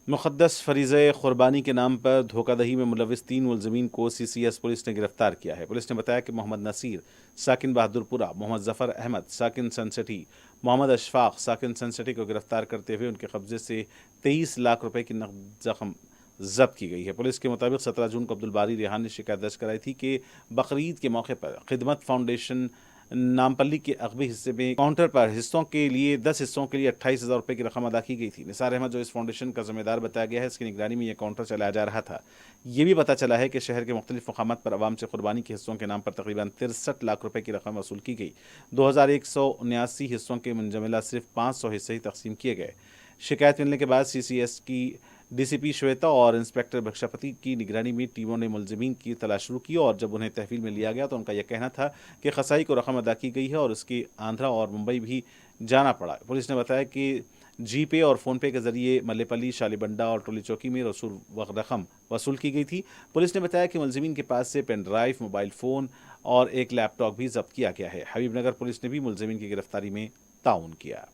मुक़द्दस फ़रीज़े क़ुरबानी के नाम पर धोखाधड़ी में मुलविस 3 मुलज़िमीन को सीसीएस पुलिस ने गिरफ्तार किया है। पुलिस ने बताया कि मोहम्मद नसीर साकिन बहादुरपुरा, मोहम्मद ज़फ़र अहमद साकिन सनसिटी, मोहम्मद अशफाक साकिन सनसिटी को गिरफ्तार करते हुए उनके कब्जे से 23 लाख रुपए की नकद रकम जब्त की गई है। पुलिस के मुताबिक 17 जून को अब्दुल बारी रेहान ने शिकायत दर्ज कराई थी कि बकरीद के मौके पर खिदमत फाउंडेशन नामपल्ली के अगबी हिस्से में काउंटर पर हिस्सों के लिए 10 हिस्सों के लिए 28,000 रुपए की रकम अदा की गई थी। निसार अहमद, जो इस फाउंडेशन का जिम्मेदार बताया गया है, इसकी निगरानी में यह काउंटर चलाया जा रहा था। ये भी पता चला है कि शहर के मुख्तलिफ मकामात पर आवाम से कुर्बानी के हिस्सों के नाम पर तकरीबन 63 लाख रुपए की रकम वसूल की गई। 2179 हिस्सों के मुंजमला सिर्फ 500 हिस्से ही तकसीम किए गए। शिकायत मिलने के बाद सीसीएस की डीसीपी श्वेता और इंस्पेक्टर भिक्षापति की निगरानी में टीमों ने मुलजिमीन की तलाश शुरू की और जब उन्हें तहवील में लिया गया तो उनका यह कहना था कि खसाई को रकम अदा की गई है और इसकी आंध्रा और मुंबई भी जाना पड़ा। पुलिस ने बताया कि जी पे और फ़ोन पे के जरिए मल्लेपल्ली, शालीबंडा और टोली चौकी में रकम वसूल की गई थी। पुलिस ने बताया कि मुलजिमीन के पास से पेन ड्राइव, मोबाइल फ़ोन और एक लैपटॉप भी जब्त किया गया है। हबीबनगर पुलिस ने भी मुलजिमीन की गिरफ्तारी में ताउन किया।